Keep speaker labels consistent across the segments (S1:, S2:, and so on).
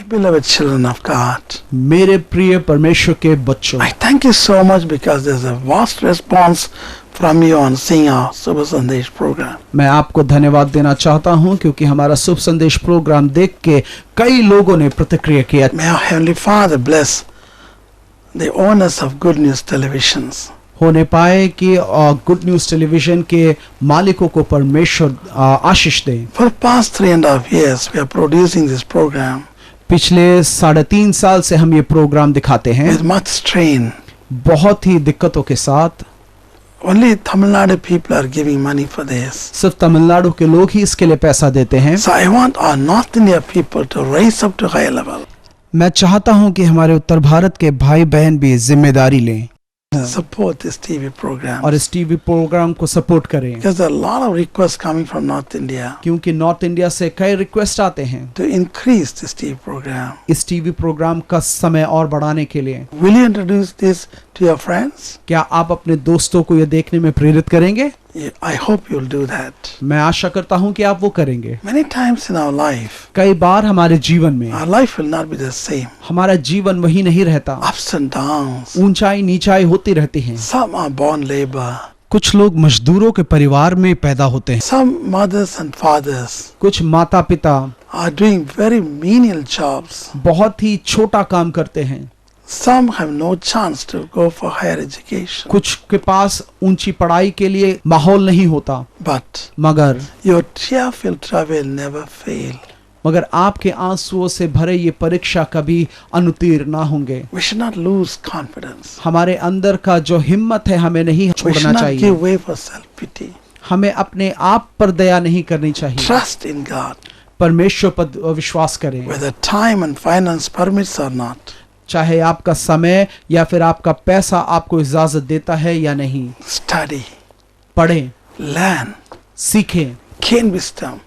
S1: beloved children of God,
S2: मेरे प्रिय परमेश्वर के बच्चों,
S1: I thank you so much because there's a vast response from you on seeing our Subh Sandesh program.
S2: मैं आपको धन्यवाद देना चाहता हूं क्योंकि हमारा शुभ संदेश प्रोग्राम देख के कई लोगों ने प्रतिक्रिया किया।
S1: May our Heavenly Father bless the owners of Good News Televisions.
S2: होने पाए कि गुड न्यूज टेलीविजन के मालिकों को परमेश्वर आशीष दे।
S1: For the past 3.5 years, we are producing this program
S2: पिछले 3.5 साल से हम ये प्रोग्राम दिखाते हैं
S1: with much strain.
S2: बहुत ही दिक्कतों के साथ।
S1: Only Tamil Nadu people are giving money for this.
S2: सिर्फ तमिलनाडु के लोग ही इसके लिए पैसा देते हैं।
S1: So I want our North India people to rise up to high level.
S2: मैं चाहता हूं कि हमारे उत्तर भारत के भाई बहन भी जिम्मेदारी लें
S1: Support this TV program.
S2: और इस टीवी प्रोग्राम को सपोर्ट करें,
S1: Because there are a lot of requests coming from North India
S2: क्योंकि नॉर्थ इंडिया से कई रिक्वेस्ट आते हैं
S1: to increase this TV program.
S2: इस टीवी प्रोग्राम का समय और बढ़ाने के लिए।
S1: Will you introduce this to your friends?
S2: क्या आप अपने दोस्तों को ये देखने में प्रेरित करेंगे?
S1: I hope you'll do that.
S2: मैं आशा करता हूं कि आप वो करेंगे।
S1: Many times in our life,
S2: कई बार हमारे जीवन में
S1: our life will not be the same.
S2: हमारा जीवन वही नहीं रहता,
S1: Ups and downs.
S2: ऊंचाई नीचाई होती रहती हैं।
S1: Some are born labor.
S2: कुछ लोग मजदूरों के परिवार में पैदा होते हैं,
S1: Some mothers and fathers
S2: कुछ माता पिता
S1: are doing very menial jobs.
S2: बहुत ही छोटा काम करते हैं,
S1: Some have no chance to go for higher education.
S2: कुछ के पास ऊंची पढ़ाई के लिए माहौल नहीं होता,
S1: But
S2: मगर
S1: your tearful travail never fail.
S2: मगर आपके आंसुओं से भरे ये परीक्षा कभी अनुत्तीर्ण ना होंगे।
S1: We should not lose confidence.
S2: हमारे अंदर का जो हिम्मत है हमें नहीं
S1: We should
S2: छोड़ना
S1: not
S2: चाहिए।
S1: give way for self-pity.
S2: हमें अपने आप पर दया नहीं करनी चाहिए।
S1: Trust in God,
S2: परमेश्वर पर विश्वास करें,
S1: whether time and finance permits or not.
S2: चाहे आपका समय या फिर आपका पैसा आपको इजाजत देता है या नहीं।
S1: Study,
S2: पढ़ें,
S1: learn,
S2: सीखें
S1: gain wisdom,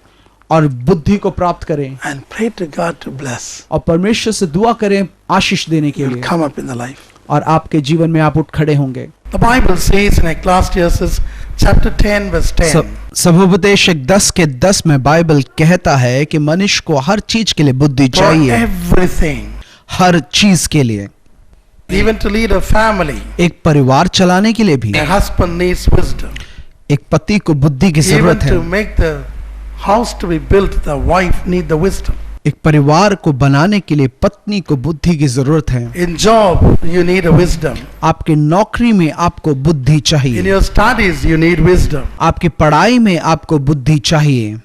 S2: और बुद्धि को प्राप्त करें
S1: and pray to God to bless.
S2: और परमेश्वर से दुआ करें आशीष देने के
S1: You will
S2: लिए,
S1: come up in the life.
S2: और आपके जीवन में आप उठ खड़े होंगे।
S1: The Bible says in Ecclesiastes chapter 10 verse 10.
S2: सभोपदेशक 10 के 10 में बाइबल कहता है कि मनुष्य को हर चीज के लिए बुद्धि
S1: For
S2: चाहिए,
S1: everything,
S2: हर चीज के लिए।
S1: even to lead a family,
S2: एक परिवार चलाने के लिए भी
S1: a husband needs wisdom.
S2: एक पति को बुद्धि की
S1: Even
S2: जरूरत
S1: to
S2: है।
S1: make the house to be built, the wife need the wisdom.
S2: एक परिवार को बनाने के लिए पत्नी को बुद्धि की जरूरत है।
S1: In job, you need a wisdom.
S2: आपके नौकरी में आपको बुद्धि
S1: In
S2: चाहिए,
S1: your studies, you need wisdom.
S2: आपकी पढ़ाई में आपको बुद्धि चाहिए।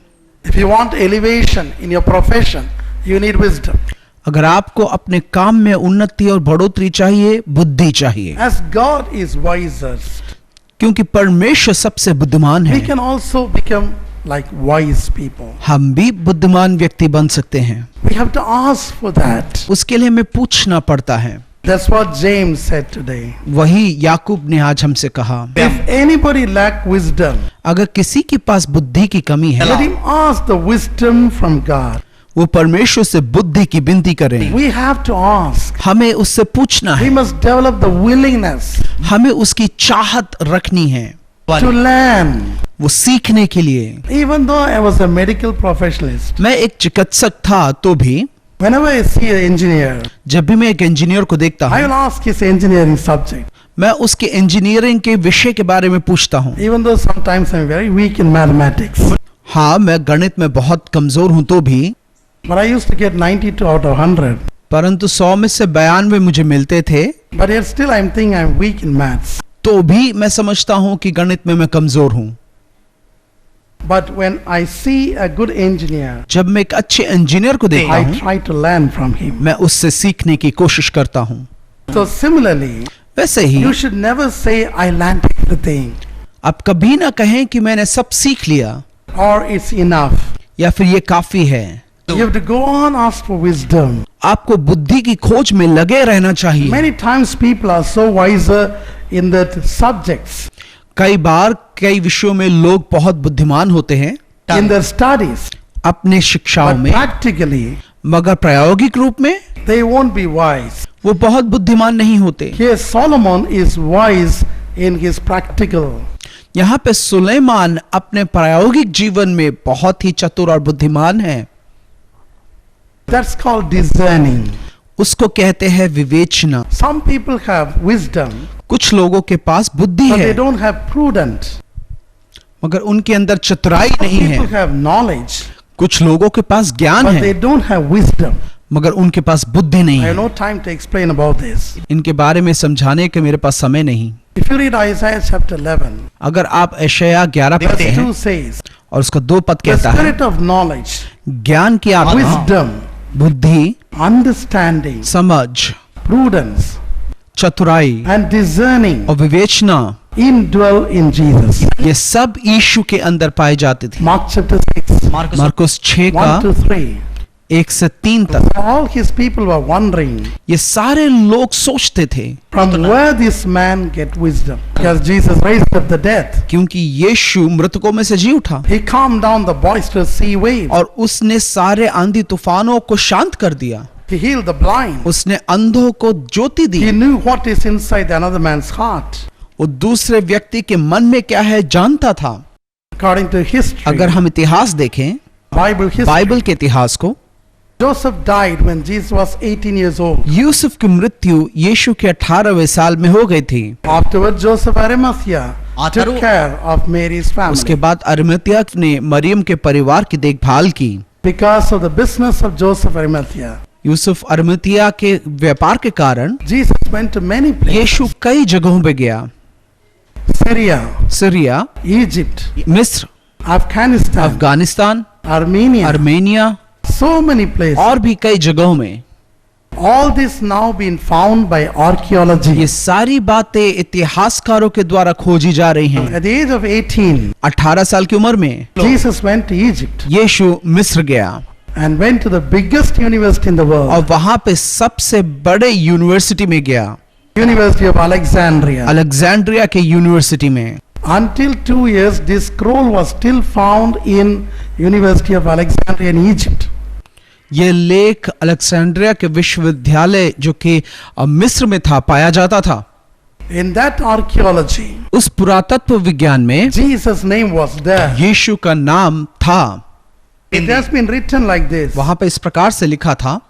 S1: If you want elevation in your profession, you need wisdom.
S2: अगर आपको अपने काम में उन्नति और बढ़ोतरी चाहिए, बुद्धि चाहिए,
S1: As God is wisest,
S2: क्योंकि परमेश्वर सबसे बुद्धिमान
S1: we
S2: है।
S1: can also become like wise people.
S2: हम भी बुद्धिमान व्यक्ति बन सकते हैं,
S1: We have to ask for that.
S2: उसके लिए हमें पूछना पड़ता है।
S1: That's what James said today.
S2: वही याकूब ने आज हमसे कहा,
S1: If anybody lack wisdom,
S2: अगर किसी के पास बुद्धि की कमी है,
S1: let him ask the wisdom from God.
S2: वो परमेश्वर से बुद्धि की विनती करें।
S1: We have to ask.
S2: हमें उससे पूछना
S1: We
S2: है,
S1: must develop the willingness
S2: हमें उसकी चाहत रखनी है
S1: to learn.
S2: वो सीखने के लिए।
S1: Even though I was a medical professionalist,
S2: मैं एक चिकित्सक था तो भी
S1: whenever I see an engineer,
S2: जब भी मैं एक इंजीनियर को देखता
S1: I will
S2: हूँ,
S1: ask his engineering subject.
S2: मैं उसके इंजीनियरिंग के विषय के बारे में पूछता हूँ।
S1: Even though sometimes I'm very weak in mathematics,
S2: हाँ, मैं गणित में बहुत कमजोर हूँ तो भी,
S1: but I used to get 92 out of 100.
S2: परंतु 100 में से 92 मुझे मिलते थे,
S1: But yet still I'm thinking I'm weak in maths.
S2: तो भी मैं समझता हूँ कि गणित में मैं कमजोर हूँ।
S1: But when I see a good engineer,
S2: जब मैं एक अच्छे इंजीनियर को देखता
S1: I
S2: हूँ,
S1: try to learn from him.
S2: मैं उससे सीखने की कोशिश करता हूँ।
S1: So similarly,
S2: वैसे ही
S1: you should never say I learned everything
S2: आप कभी ना कहें कि मैंने सब सीख लिया
S1: or it's enough.
S2: या फिर ये काफी है।
S1: You have to go on ask for wisdom.
S2: आपको बुद्धि की खोज में लगे रहना चाहिए।
S1: Many times people are so wiser in the subjects,
S2: कई बार कई विषयों में लोग बहुत बुद्धिमान होते हैं
S1: in their studies,
S2: अपने शिक्षाओं
S1: but
S2: में,
S1: practically
S2: मगर प्रायोगिक रूप में
S1: they won't be wise.
S2: वो बहुत बुद्धिमान नहीं होते।
S1: Here Solomon is wise in his practical.
S2: यहाँ पे सुलेमान अपने प्रायोगिक जीवन में बहुत ही चतुर और बुद्धिमान है।
S1: That's called discerning.
S2: उसको कहते हैं विवेचना।
S1: Some people have wisdom,
S2: कुछ लोगों के पास बुद्धि
S1: but
S2: है
S1: they don't have prudence.
S2: मगर उनके अंदर चतुराई नहीं
S1: People
S2: है।
S1: have knowledge,
S2: कुछ लोगों के पास ज्ञान
S1: but
S2: है
S1: they don't have wisdom.
S2: मगर उनके पास बुद्धि नहीं
S1: I have
S2: है।
S1: no time to explain about this.
S2: इनके बारे में समझाने के मेरे पास समय नहीं।
S1: If you read Isaiah chapter 11,
S2: अगर आप यशायाह 11 पढ़ते
S1: verse
S2: हैं
S1: 2 says,
S2: और उसका 2 पद
S1: the
S2: कहता है,
S1: spirit of knowledge,
S2: ज्ञान की आत्मा,
S1: wisdom,
S2: बुद्धि,
S1: understanding,
S2: समझ,
S1: prudence,
S2: चतुराई
S1: and discerning
S2: और विवेचना,
S1: indwell in Jesus.
S2: ये सब यीशु के अंदर पाए जाते थे।
S1: Mark chapter 6,
S2: मार्कुस 6 का
S1: 1 to 3.
S2: 1 से 3 तक।
S1: All his people were wondering
S2: ये सारे लोग सोचते थे
S1: from where this man get wisdom. Because Jesus raised up the dead.
S2: क्योंकि यीशु मृतकों में से जी उठा
S1: He calmed down the boisterous sea waves.
S2: और उसने सारे आंधी तूफानों को शांत कर दिया।
S1: He healed the blind.
S2: उसने अंधों को ज्योति दी।
S1: He knew what is inside another man's heart.
S2: वो दूसरे व्यक्ति के मन में क्या है जानता था।
S1: According to history,
S2: अगर हम इतिहास देखें,
S1: Bible history,
S2: बाइबल के इतिहास को,
S1: Joseph died when Jesus was 18 years old.
S2: Yusuf की मृत्यु यीशु के 18वें साल में हो गई थी।
S1: Afterward, Joseph Arimathea took care of Mary's
S2: उसके
S1: family.
S2: बाद अरिमतिया ने मरियम के परिवार की देखभाल की।
S1: Because of the business of Joseph Arimathea,
S2: Yusuf अरिमतिया के व्यापार के कारण
S1: Jesus went to many places.
S2: यीशु कई जगहों पे गया।
S1: Syria,
S2: सीरिया,
S1: Egypt,
S2: मिस्र,
S1: Afghanistan,
S2: Afghanistan,
S1: Armenia,
S2: Armenia
S1: so many places.
S2: और भी कई जगहों में।
S1: All this now been found by archaeology.
S2: ये सारी बातें इतिहासकारों के द्वारा खोजी जा रही हैं।
S1: At the age of 18,
S2: 18 साल की उम्र में
S1: Jesus went to Egypt
S2: यीशु मिस्र गया
S1: and went to the biggest university in the
S2: और
S1: world,
S2: वहां पे सबसे बड़े यूनिवर्सिटी में गया,
S1: University of Alexandria.
S2: अलेक्जेंड्रिया के यूनिवर्सिटी में।
S1: Until 2 years, this scroll was still found in University of Alexandria in Egypt.
S2: ये लेख अलेक्जेंड्रिया के विश्वविद्यालय जो कि मिस्र में था पाया जाता था।
S1: In that archaeology,
S2: उस पुरातत्व विज्ञान में
S1: Jesus' name was there.
S2: यीशु का नाम था।
S1: It has been written like this.
S2: वहां पे इस प्रकार से लिखा था,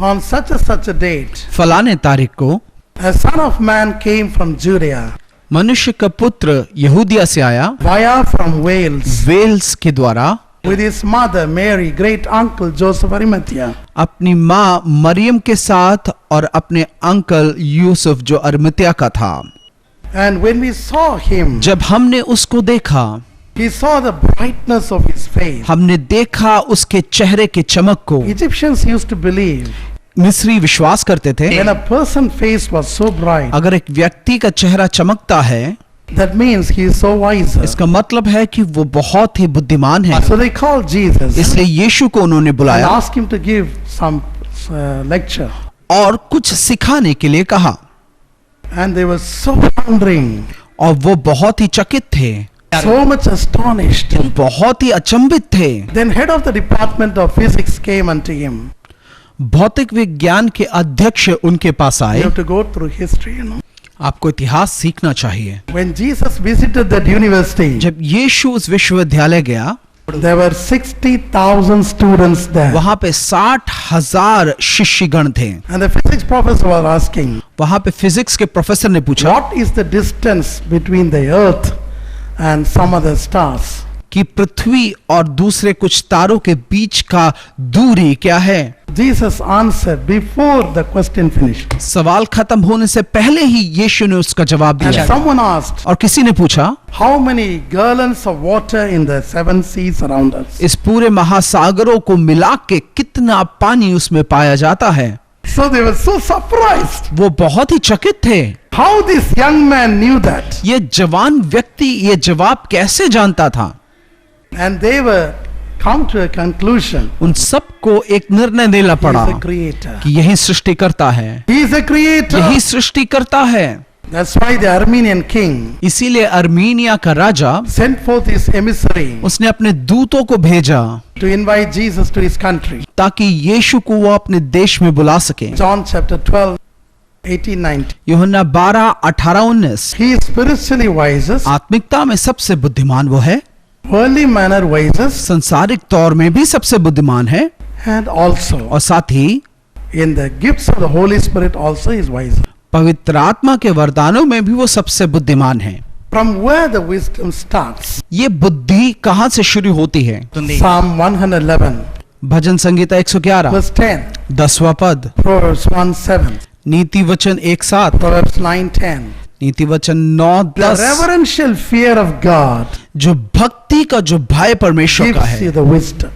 S1: On such a date,
S2: फलाने तारीख को
S1: a son of man came from Judea,
S2: मनुष्य का पुत्र यहूदिया से आया,
S1: via from Wales,
S2: वेल्स के द्वारा,
S1: with his mother Mary, great uncle Joseph Arimathea.
S2: अपनी माँ मरियम के साथ और अपने अंकल यूसुफ जो अरिमतिया का था।
S1: And when we saw him,
S2: जब हमने उसको देखा,
S1: he saw the brightness of his face.
S2: हमने देखा उसके चेहरे के चमक को।
S1: Egyptians used to believe
S2: मिस्री विश्वास करते थे
S1: when a person's face was so bright,
S2: अगर एक व्यक्ति का चेहरा चमकता है,
S1: that means he is so wise.
S2: इसका मतलब है कि वो बहुत ही बुद्धिमान है।
S1: So they called Jesus
S2: इसलिए यीशु को उन्होंने
S1: and
S2: बुलाया
S1: asked him to give some lecture.
S2: और कुछ सिखाने के लिए कहा
S1: And they were so wondering,
S2: और वो बहुत ही चकित थे,
S1: so much astonished.
S2: बहुत ही अचंभित थे।
S1: Then head of the department of physics came unto him.
S2: भौतिक विज्ञान के अध्यक्ष उनके पास
S1: You
S2: आए।
S1: have to go through history, you know.
S2: आपको इतिहास सीखना चाहिए।
S1: When Jesus visited that university,
S2: जब यीशु उस विश्वविद्यालय गया,
S1: there were 60,000 students there.
S2: वहां पे 60,000 शिष्यगण थे।
S1: And the physics professor was asking,
S2: वहां पे फिजिक्स के प्रोफेसर ने पूछा
S1: what is the distance between the earth and some other stars?
S2: कि पृथ्वी और दूसरे कुछ तारों के बीच का दूरी क्या है।
S1: Jesus answered before the question finished.
S2: सवाल खत्म होने से पहले ही यीशु ने उसका जवाब
S1: And
S2: दिया।
S1: someone asked,
S2: और किसी ने पूछा,
S1: how many gallons of water in the 7 seas around us?
S2: इस पूरे महासागरों को मिला के कितना पानी उसमें पाया जाता है।
S1: So they were so surprised.
S2: वो बहुत ही चकित थे।
S1: How this young man knew that?
S2: ये जवान व्यक्ति ये जवाब कैसे जानता था।
S1: And they were come to a conclusion.
S2: उन सबको एक निर्णय लेना
S1: He
S2: पड़ा
S1: is a creator.
S2: कि यही सृष्टि करता है,
S1: He is a creator.
S2: यही सृष्टि करता है।
S1: That's why the Armenian king
S2: इसीलिए अर्मीनिया का राजा
S1: sent forth his emissary
S2: उसने अपने दूतों को भेजा
S1: to invite Jesus to his country.
S2: ताकि यीशु को वो अपने देश में बुला सके।
S1: John chapter 12, 18, 19.
S2: यूहन्ना 12, 18, 19।
S1: He is spiritually wisest,
S2: आत्मिकता में सबसे बुद्धिमान वो है,
S1: worldly manner wisest,
S2: संसारिक तौर में भी सबसे बुद्धिमान है,
S1: And also,
S2: और साथ ही
S1: in the gifts of the Holy Spirit also is wiser.
S2: पवित्र आत्मा के वरदानों में भी वो सबसे बुद्धिमान है।
S1: From where the wisdom starts?
S2: ये बुद्धि कहाँ से शुरू होती है?
S1: Psalm 111,
S2: भजन संगीता 111
S1: verse 10,
S2: 10वां पद,
S1: Proverbs 1:7,
S2: नीति वचन 1:7,
S1: Proverbs 9:10.
S2: नीति वचन 9:10।
S1: The reverential fear of God
S2: जो भक्ति का जो भय परमेश्वर का
S1: gives you
S2: है,
S1: the wisdom.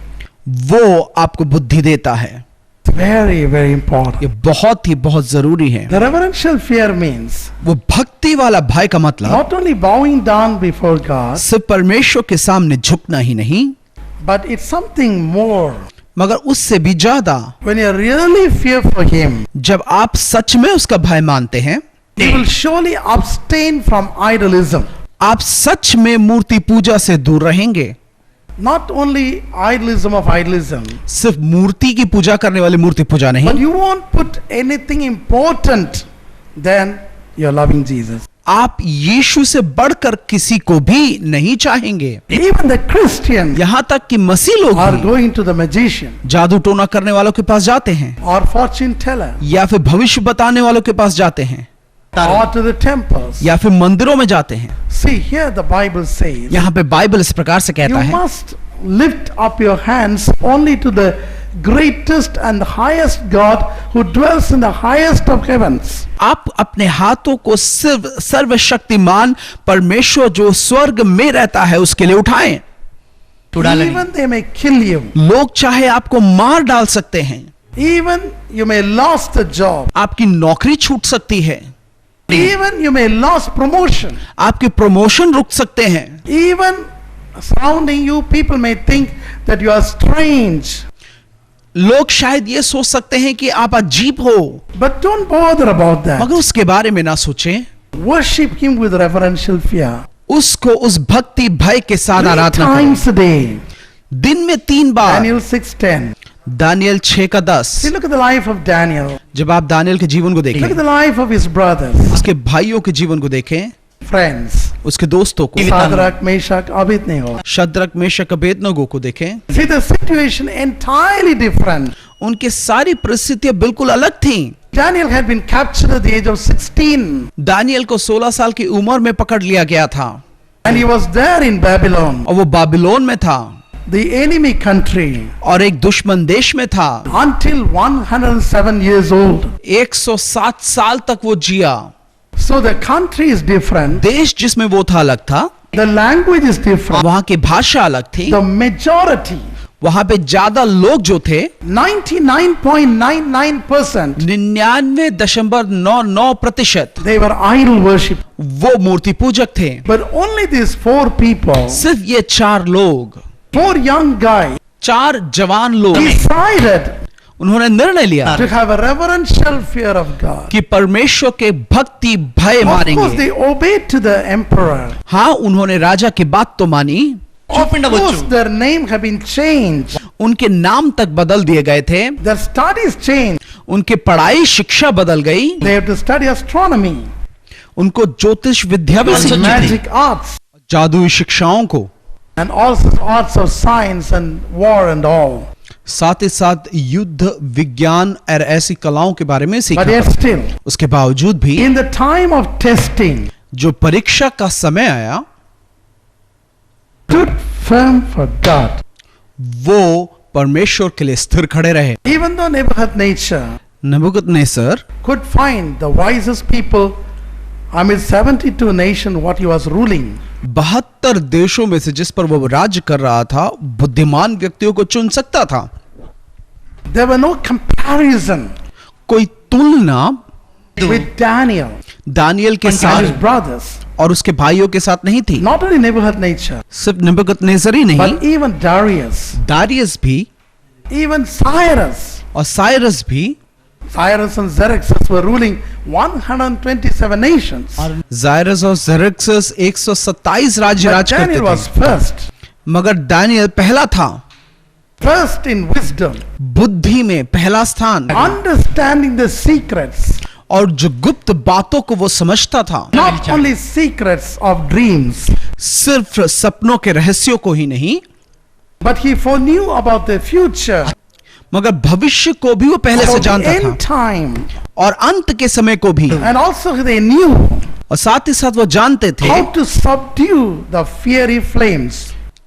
S2: वो आपको बुद्धि देता है।
S1: It's very, very important.
S2: ये बहुत ही बहुत जरूरी है।
S1: The reverential fear means
S2: वो भक्ति वाला भय का मतलब
S1: not only bowing down before God,
S2: सिर्फ परमेश्वर के सामने झुकना ही नहीं,
S1: but it's something more.
S2: मगर उससे भी ज्यादा
S1: When you really fear for Him,
S2: जब आप सच में उसका भय मानते हैं,
S1: you will surely abstain from idolism.
S2: आप सच में मूर्ति पूजा से दूर रहेंगे।
S1: Not only idolism of idolism,
S2: सिर्फ मूर्ति की पूजा करने वाली मूर्ति पूजा नहीं,
S1: but you won't put anything important than your loving Jesus.
S2: आप यीशु से बढ़कर किसी को भी नहीं चाहेंगे।
S1: Even the Christians
S2: यहाँ तक कि मसीह लोग
S1: are
S2: भी
S1: going to the magician
S2: जादू टोना करने वालों के पास जाते हैं,
S1: or fortune teller
S2: या फिर भविष्य बताने वालों के पास जाते हैं,
S1: or to the temples.
S2: या फिर मंदिरों में जाते हैं।
S1: See, here the Bible says,
S2: यहाँ पे बाइबल इस प्रकार से
S1: you
S2: कहता है,
S1: must lift up your hands only to the greatest and highest God who dwells in the highest of heavens.
S2: आप अपने हाथों को सिर्फ सर्वशक्तिमान परमेश्वर जो स्वर्ग में रहता है उसके लिए उठाएं।
S1: Even they may kill you.
S2: लोग चाहे आपको मार डाल सकते हैं,
S1: Even you may lose the job.
S2: आपकी नौकरी छूट सकती है,
S1: Even you may lose promotion.
S2: आपके प्रमोशन रुक सकते हैं,
S1: Even surrounding you, people may think that you are strange.
S2: लोग शायद ये सोच सकते हैं कि आप अजीब हो,
S1: But don't bother about that.
S2: मगर उसके बारे में ना सोचें।
S1: Worship Him with reverential fear.
S2: उसको उस भक्ति भय के साथ
S1: 3
S2: आराधना
S1: times
S2: करें।
S1: a day.
S2: दिन में 3 बार।
S1: Daniel 6:10.
S2: Daniel 6:10।
S1: See, look at the life of Daniel.
S2: जब आप दानियल के जीवन को
S1: Look at
S2: देखें,
S1: the life of his brothers,
S2: उसके भाइयों के जीवन को देखें,
S1: friends.
S2: उसके दोस्तों को,
S1: Shadrach, Meshach, Abednego.
S2: Shadrach Meshach Abednego को देखें,
S1: See, the situation entirely different.
S2: उनकी सारी परिस्थितियां बिल्कुल अलग थीं।
S1: Daniel had been captured at the age of 16,
S2: Daniel को 16 साल की उम्र में पकड़ लिया गया था
S1: and he was there in Babylon,
S2: और वो बाबिलोन में था
S1: the enemy country,
S2: और एक दुश्मन देश में था।
S1: until 107 years old.
S2: 107 साल तक वो जिया।
S1: So the country is different,
S2: देश जिसमें वो था अलग था,
S1: the language is different,
S2: वहां की भाषा अलग थी,
S1: the majority,
S2: वहां पे ज्यादा लोग जो थे
S1: 99.99%,
S2: 99.99%,
S1: they were idol worship.
S2: वो मूर्ति पूजक थे।
S1: But only these 4 people,
S2: सिर्फ ये 4 लोग,
S1: 4 young guys,
S2: 4 जवान लोग
S1: decided
S2: उन्होंने निर्णय लिया
S1: to have a reverential fear of God.
S2: कि परमेश्वर के भक्ति भय
S1: Of course,
S2: मानेंगे।
S1: they obeyed to the emperor.
S2: हाँ, उन्होंने राजा की बात तो मानी,
S1: Of course, their name have been changed.
S2: उनके नाम तक बदल दिए गए थे,
S1: Their studies changed.
S2: उनके पढ़ाई शिक्षा बदल गई,
S1: They have to study astronomy,
S2: उनको ज्योतिष विद्या भी सीखनी थी,
S1: magic arts,
S2: जादुई शिक्षाओं को,
S1: and also arts of science and war and all.
S2: साथ ही साथ युद्ध विज्ञान और ऐसी कलाओं के बारे में
S1: But
S2: सीखा।
S1: yet still,
S2: उसके बावजूद भी
S1: in the time of testing,
S2: जो परीक्षा का समय आया,
S1: stood firm for God.
S2: वो परमेश्वर के लिए स्थिर खड़े रहे।
S1: Even though Nebuchadnezzar
S2: Nebuchadnezzar
S1: could find the wisest people amid 72 nations what he was ruling,
S2: 72 देशों में से जिस पर वो राज्य कर रहा था, बुद्धिमान व्यक्तियों को चुन सकता था।
S1: there were no comparison
S2: कोई तुलना
S1: with Daniel
S2: दानियल के
S1: and his
S2: साथ
S1: brothers.
S2: और उसके भाइयों के साथ नहीं थी।
S1: Not only Nebuchadnezzar,
S2: सिर्फ नबूकदनेस्सर ही नहीं,
S1: but even Darius,
S2: दारियस भी
S1: even Cyrus.
S2: और साइरस भी,
S1: Cyrus and Xerxes were ruling 127 nations.
S2: जायरस और ज़ेरेक्सस 127 राज्य
S1: But
S2: राज
S1: Daniel
S2: करते
S1: was
S2: थे,
S1: first.
S2: मगर दानियल पहला था,
S1: First in wisdom,
S2: बुद्धि में पहला स्थान,
S1: understanding the secrets,
S2: और जो गुप्त बातों को वो समझता था,
S1: not only secrets of dreams,
S2: मगर भविष्य को भी वो पहले से
S1: about the
S2: जानता
S1: end
S2: था
S1: time.
S2: और अंत के समय को भी,
S1: And also they knew
S2: और साथ ही साथ वो जानते थे
S1: how to subdue the fiery flames.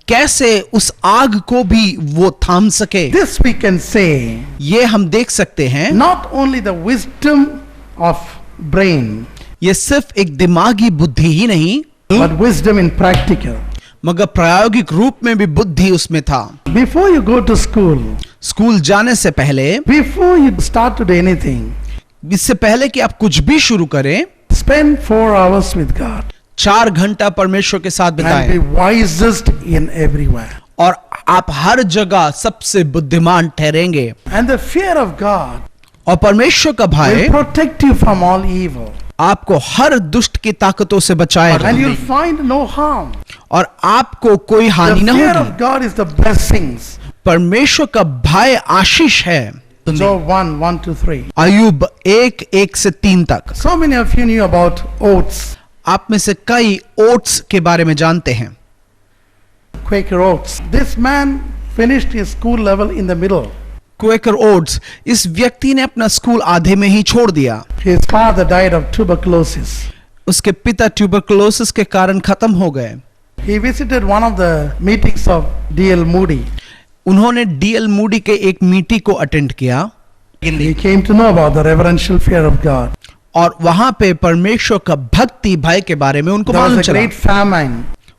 S2: कैसे उस आग को भी वो थाम सके।
S1: This we can say,
S2: ये हम देख सकते हैं,
S1: not only the wisdom of brain,
S2: ये सिर्फ एक दिमागी बुद्धि ही नहीं,
S1: but wisdom in practical.
S2: मगर प्रायोगिक रूप में भी बुद्धि उसमें था।
S1: Before you go to school,
S2: school जाने से पहले,
S1: before you start to do anything,
S2: इससे पहले कि आप कुछ भी शुरू करें,
S1: spend 4 hours with God
S2: 4 घंटा परमेश्वर के साथ
S1: and be
S2: बिताएं
S1: wisest in everywhere.
S2: और आप हर जगह सबसे बुद्धिमान ठहरेंगे।
S1: And the fear of God
S2: और परमेश्वर का भय
S1: will protect you from all evil.
S2: आपको हर दुष्ट की ताकतों से बचाएगा
S1: And you'll find no harm.
S2: और आपको कोई
S1: The
S2: हानि न
S1: fear
S2: होगी।
S1: of God is the blessings.
S2: परमेश्वर का भय आशीष है।
S1: Job 1:1-3.
S2: अय्यूब 1:1 से 3 तक।
S1: So many of you knew about oats,
S2: आप में से कई ओट्स के बारे में जानते हैं।
S1: Quaker oats. This man finished his school level in the middle.
S2: Quaker oats, इस व्यक्ति ने अपना स्कूल आधे में ही छोड़ दिया।
S1: His father died of tuberculosis.
S2: उसके पिता ट्यूबरकुलोसिस के कारण खत्म हो गए।
S1: He visited one of the meetings of D.L. Moody.
S2: उन्होंने डीएल मूडी के एक मीटिंग को अटेंड किया
S1: He came to know about the reverential fear of God.
S2: और वहां पे परमेश्वर का भक्ति भय के बारे में उनको
S1: There
S2: मालूम
S1: was a
S2: चला।
S1: great famine.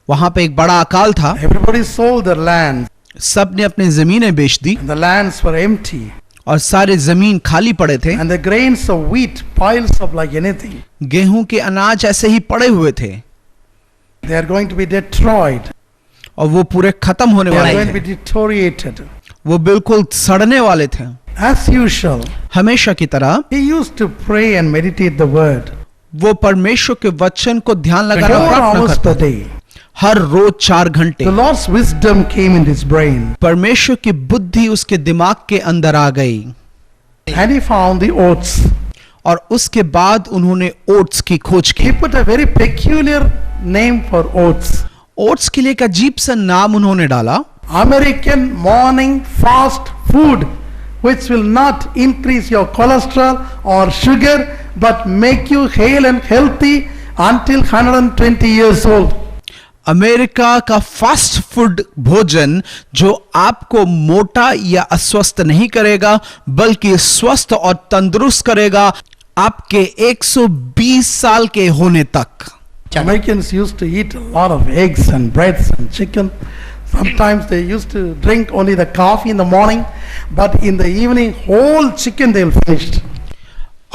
S2: वहां पे एक बड़ा अकाल था,
S1: Everybody sold their land.
S2: सब ने अपनी जमीनें बेच दी
S1: And the lands were empty.
S2: और सारे जमीन खाली पड़े थे।
S1: And the grains of wheat piles up like anything.
S2: गेहूं के अनाज ऐसे ही पड़े हुए थे
S1: They are going to be destroyed.
S2: और वो पूरे खत्म होने
S1: They are
S2: वाले
S1: going to be
S2: थे,
S1: deteriorated.
S2: वो बिल्कुल सड़ने वाले थे।
S1: As usual,
S2: हमेशा की तरह
S1: he used to pray and meditate the word
S2: वो परमेश्वर के वचन को ध्यान
S1: 4
S2: लगाना प्रार्थना
S1: hours
S2: करता
S1: per
S2: था।
S1: day.
S2: हर रोज 4 घंटे।
S1: The Lord's wisdom came in his brain
S2: परमेश्वर की बुद्धि उसके दिमाग के अंदर आ गई
S1: and he found the oats.
S2: और उसके बाद उन्होंने ओट्स की खोज की।
S1: He put a very peculiar name for oats.
S2: Oats के लिए एक अजीब सा नाम उन्होंने डाला,
S1: American morning fast food, which will not increase your cholesterol or sugar, but make you hale and healthy until 120 years old.
S2: America का fast food भोजन जो आपको मोटा या अस्वस्थ नहीं करेगा बल्कि स्वस्थ और तंदुरुस्त करेगा आपके 120 साल के होने तक।
S1: Americans used to eat a lot of eggs and breads and chicken. Sometimes they used to drink only the coffee in the morning, but in the evening, whole chicken they'll finish.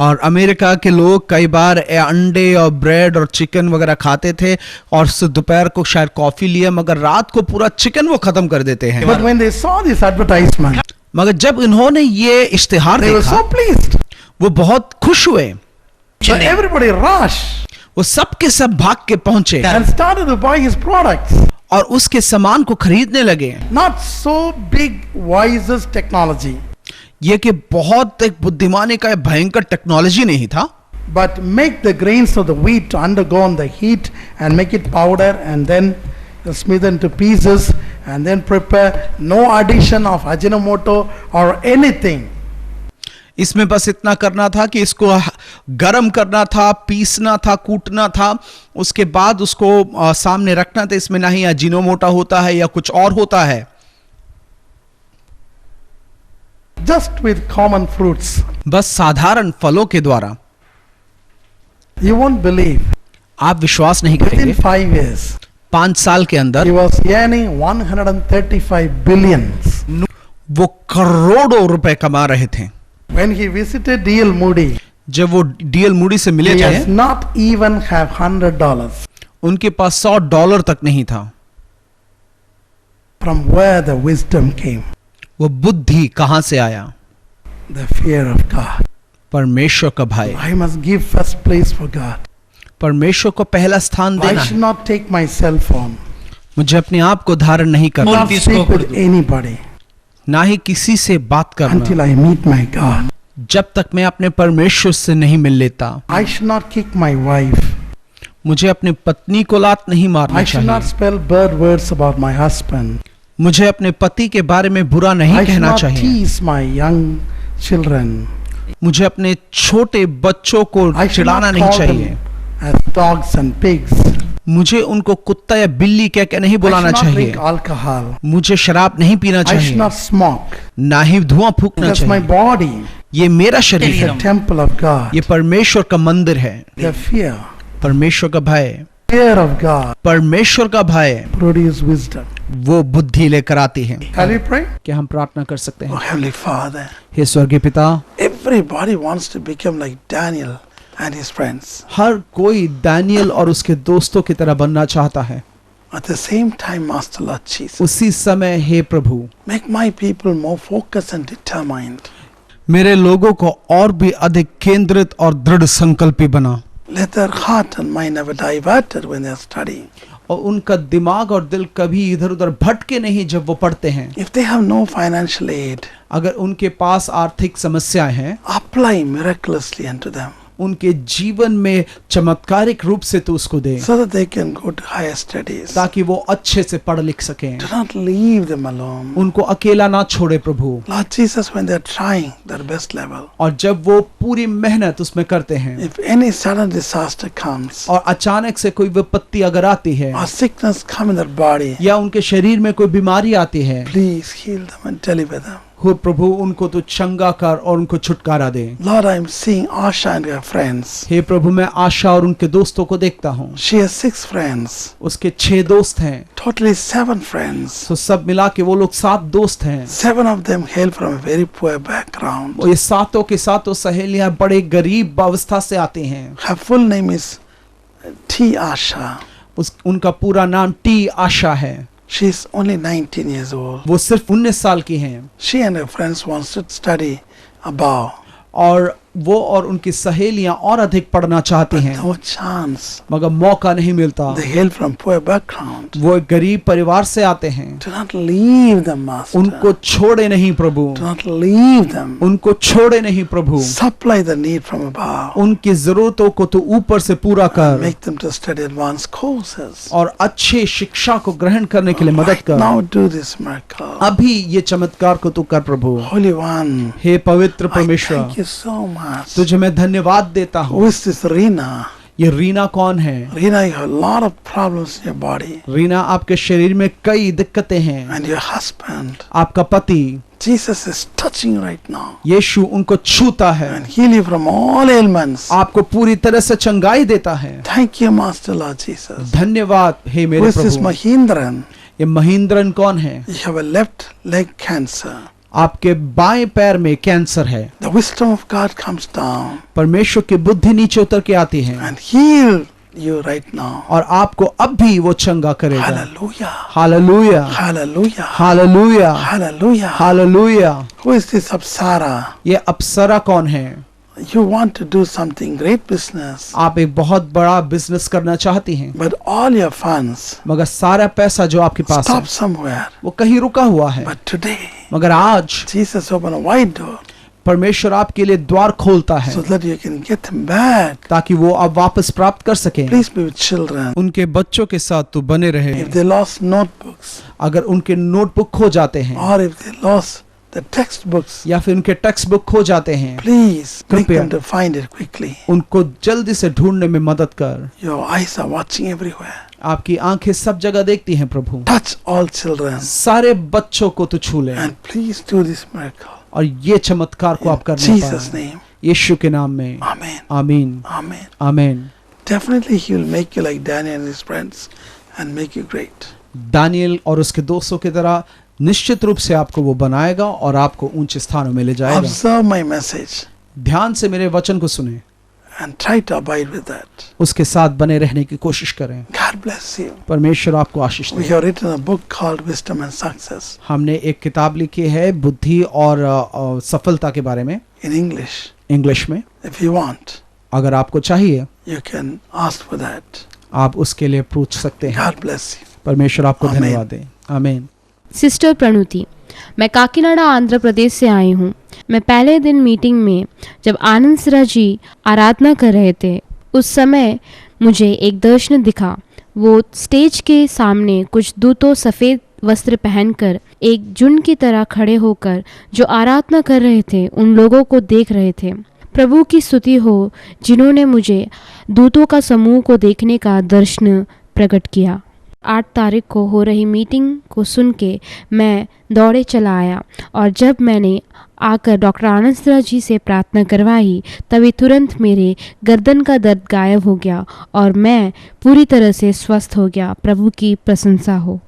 S2: और America के लोग कई बार अंडे और bread और chicken वगैरह खाते थे और दोपहर को शायद कॉफी लिया मगर रात को पूरा चिकन वो खत्म कर देते हैं।
S1: But when they saw this advertisement,
S2: मगर जब इन्होंने ये इश्तिहार
S1: they were
S2: देखा
S1: so pleased.
S2: वो बहुत खुश हुए।
S1: So everybody rushed
S2: वो सब के सब भाग के पहुंचे
S1: and started to buy his products.
S2: और उसके सामान को खरीदने लगे।
S1: Not so big, wisest technology,
S2: ये कि बहुत एक बुद्धिमानी का भयंकर टेक्नोलॉजी नहीं था,
S1: but make the grains of the wheat to undergo the heat and make it powder and then smooth into pieces and then prepare. No addition of Ajinomoto or anything.
S2: इसमें बस इतना करना था कि इसको गरम करना था, पीसना था, कूटना था, उसके बाद उसको सामने रखना था। इसमें ना ही अजीनोमोटो होता है या कुछ और होता है।
S1: Just with common fruits.
S2: बस साधारण फलों के द्वारा।
S1: You won't believe.
S2: आप विश्वास नहीं
S1: Within
S2: करेंगे
S1: 5 years,
S2: 5 साल के
S1: he
S2: अंदर
S1: was earning 135 billions.
S2: वो करोड़ों रुपए कमा रहे थे।
S1: When he visited D.L. Moody,
S2: जब वो डीएल मूडी से मिले
S1: he
S2: थे
S1: does not even have $100.
S2: उनके पास $100 तक नहीं था।
S1: From where the wisdom came,
S2: वो बुद्धि कहां से आया?
S1: the fear of God.
S2: परमेश्वर का भय।
S1: I must give first place for God.
S2: परमेश्वर को पहला स्थान
S1: I
S2: देना
S1: should
S2: है।
S1: not take my cell phone,
S2: मुझे अपने आप को धारण नहीं करना,
S1: not speak with anybody
S2: ना ही किसी से बात करना
S1: until I meet my God.
S2: जब तक मैं अपने परमेश्वर से नहीं मिल लेता।
S1: I should not kick my wife.
S2: मुझे अपनी पत्नी को लात नहीं मारना
S1: I should not
S2: चाहिए।
S1: spell bad words about my husband.
S2: मुझे अपने पति के बारे में बुरा नहीं
S1: I should
S2: कहना
S1: not
S2: चाहिए।
S1: tease my young children.
S2: मुझे अपने छोटे बच्चों को
S1: I should
S2: चिढ़ाना
S1: not
S2: नहीं
S1: call
S2: चाहिए।
S1: them as dogs and pigs.
S2: मुझे उनको कुत्ता या बिल्ली कह के नहीं
S1: I
S2: बुलाना
S1: should not
S2: चाहिए।
S1: drink alcohol.
S2: मुझे शराब नहीं पीना
S1: I should
S2: चाहिए,
S1: not smoke.
S2: ना ही धुआं फूकना
S1: That's my
S2: चाहिए।
S1: body.
S2: ये मेरा शरीर
S1: It's
S2: है,
S1: a temple of God.
S2: ये परमेश्वर का मंदिर है।
S1: The fear.
S2: परमेश्वर का भय,
S1: Fear of God
S2: परमेश्वर का भय
S1: produce wisdom.
S2: वो बुद्धि लेकर आती है।
S1: Can we pray?
S2: क्या हम प्रार्थना कर सकते
S1: Oh,
S2: हैं?
S1: Heavenly Father,
S2: हे स्वर्गीय पिता,
S1: everybody wants to become like Daniel and his friends.
S2: हर कोई दानियल और उसके दोस्तों की तरह बनना चाहता है।
S1: At the same time, Master Lord Jesus,
S2: उसी समय हे प्रभु,
S1: make my people more focused and determined.
S2: मेरे लोगों को और भी अधिक केंद्रित और दृढ़ संकल्पी बना,
S1: Let their heart and mind never diverted when they are studying.
S2: और उनका दिमाग और दिल कभी इधर उधर भटके नहीं जब वो पढ़ते हैं।
S1: If they have no financial aid,
S2: अगर उनके पास आर्थिक समस्याएं हैं,
S1: apply miraculously unto them
S2: उनके जीवन में चमत्कारिक रूप से तू उसको दे,
S1: so that they can go to higher studies.
S2: ताकि वो अच्छे से पढ़ लिख सकें।
S1: Do not leave them alone.
S2: उनको अकेला ना छोड़े प्रभु।
S1: Lord Jesus, when they're trying their best level,
S2: और जब वो पूरी मेहनत उसमें करते हैं
S1: if any sudden disaster comes
S2: और अचानक से कोई विपत्ति अगर आती है
S1: or sickness come in their body,
S2: या उनके शरीर में कोई बीमारी आती है,
S1: please heal them and deliver them.
S2: हो प्रभु उनको तो चंगा कर और उनको छुटकारा दे।
S1: Lord, I'm seeing Asha and her friends.
S2: हे प्रभु, मैं आशा और उनके दोस्तों को देखता हूँ।
S1: She has 6 friends,
S2: उसके 6 दोस्त हैं,
S1: totally 7 friends.
S2: तो सब मिला के वो लोग 7 दोस्त हैं।
S1: 7 of them hail from a very poor background.
S2: और ये सातों के सातों सहेलियां बड़े गरीब अवस्था से आती हैं।
S1: Her full name is T. Asha.
S2: उनका पूरा नाम टी आशा है।
S1: She's only 19 years old.
S2: वो सिर्फ 19 साल की हैं।
S1: She and her friends wants to study above.
S2: और वो और उनकी सहेलियां और अधिक पढ़ना चाहती हैं,
S1: No chance.
S2: मगर मौका नहीं मिलता।
S1: They hail from poor background.
S2: वो एक गरीब परिवार से आते हैं।
S1: Do not leave them, Master.
S2: उनको छोड़े नहीं प्रभु,
S1: Do not leave them.
S2: उनको छोड़े नहीं प्रभु।
S1: Supply the need from above.
S2: उनकी जरूरतों को तो ऊपर से पूरा कर
S1: Make them to study advanced courses.
S2: और अच्छी शिक्षा को ग्रहण करने के लिए मदद
S1: Right
S2: कर।
S1: now do this miracle.
S2: अभी ये चमत्कार को तू कर प्रभु।
S1: Holy One,
S2: हे पवित्र
S1: I
S2: परमेश्वर,
S1: thank you so much.
S2: तुझे मैं धन्यवाद देता
S1: Who
S2: हूँ।
S1: is this Reena?
S2: ये रीना कौन है?
S1: Reena, you have a lot of problems in your body.
S2: Reena, आपके शरीर में कई दिक्कतें हैं।
S1: And your husband,
S2: आपका पति
S1: Jesus, is touching you right now.
S2: यीशु उनको छूता है,
S1: And heal you from all ailments.
S2: आपको पूरी तरह से चंगाई देता है।
S1: Thank you, Master Lord Jesus.
S2: धन्यवाद हे
S1: Who
S2: मेरे
S1: is this
S2: प्रभु।
S1: Mahindran?
S2: ये महेंद्रन कौन है?
S1: You have a left leg cancer.
S2: आपके बाएं पैर में कैंसर है।
S1: The wisdom of God comes down
S2: परमेश्वर की बुद्धि नीचे उतर के आती है
S1: and heal you right now.
S2: और आपको अब भी वो चंगा करेगा।
S1: Hallelujah.
S2: Hallelujah,
S1: Hallelujah.
S2: Hallelujah,
S1: Hallelujah.
S2: Hallelujah.
S1: Who is this Apsara?
S2: ये अप्सरा कौन है?
S1: You want to do something great business,
S2: आप एक बहुत बड़ा बिजनेस करना चाहती हैं,
S1: but all your funds
S2: मगर सारा पैसा जो आपके पास है
S1: stop somewhere.
S2: वो कहीं रुका हुआ है।
S1: But today,
S2: मगर आज
S1: Jesus opened a wide door
S2: परमेश्वर आपके लिए द्वार खोलता है
S1: so that you can get them back.
S2: ताकि वो अब वापस प्राप्त कर सके।
S1: Please be with children.
S2: उनके बच्चों के साथ तो बने रहे।
S1: If they lost notebooks
S2: अगर उनके नोटबुक खो जाते हैं
S1: or if they lost the textbooks,
S2: या फिर उनके टेक्स्ट बुक खो जाते हैं,
S1: please make
S2: कृपया
S1: them to find it quickly.
S2: उनको जल्दी से ढूंढने में मदद कर।
S1: Your eyes are watching everywhere.
S2: आपकी आंखें सब जगह देखती हैं प्रभु।
S1: Touch all children
S2: सारे बच्चों को तो छू ले
S1: and please do this miracle.
S2: और ये चमत्कार को आप
S1: In
S2: करने
S1: Jesus'
S2: पाएं।
S1: name.
S2: यीशु के नाम में
S1: Amen.
S2: आमीन,
S1: Amen.
S2: आमीन।
S1: Definitely he will make you like Daniel and his friends and make you great.
S2: Daniel और उसके दोस्तों की तरह निश्चित रूप से आपको वो बनाएगा और आपको ऊंचे स्थानों में ले जाएगा।
S1: Observe my message
S2: ध्यान से मेरे वचन को सुने,
S1: and try to abide with that.
S2: उसके साथ बने रहने की कोशिश करें।
S1: God bless you.
S2: परमेश्वर आपको आशीष
S1: We
S2: they.
S1: have written a book called Wisdom and Success
S2: हमने एक किताब लिखी है बुद्धि और सफलता के बारे में,
S1: in English.
S2: इंग्लिश में।
S1: If you want,
S2: अगर आपको चाहिए
S1: you can ask for that.
S2: आप उसके लिए पूछ सकते हैं।
S1: God bless you.
S2: परमेश्वर आपको
S1: आमीन।
S2: धन्यवाद दे। आमीन।
S3: सिस्टर प्रणुति, मैं काकीनाडा आंध्र प्रदेश से आई हूँ। मैं पहले दिन मीटिंग में जब आनंद सरा जी आराधना कर रहे थे, उस समय मुझे एक दर्शन दिखा। वो स्टेज के सामने कुछ दूतों सफ़ेद वस्त्र पहनकर एक झुंड की तरह खड़े होकर जो आराधना कर रहे थे उन लोगों को देख रहे थे। प्रभु की स्तुति हो जिन्होंने मुझे दूतों का समूह को देखने का दर्शन प्रकट किया। 8 तारीख को हो रही मीटिंग को सुन के मैं दौड़े चला आया और जब मैंने आकर डॉक्टर आनंद जी से प्रार्थना करवाई तभी तुरंत मेरे गर्दन का दर्द गायब हो गया और मैं पूरी तरह से स्वस्थ हो गया। प्रभु की प्रशंसा हो।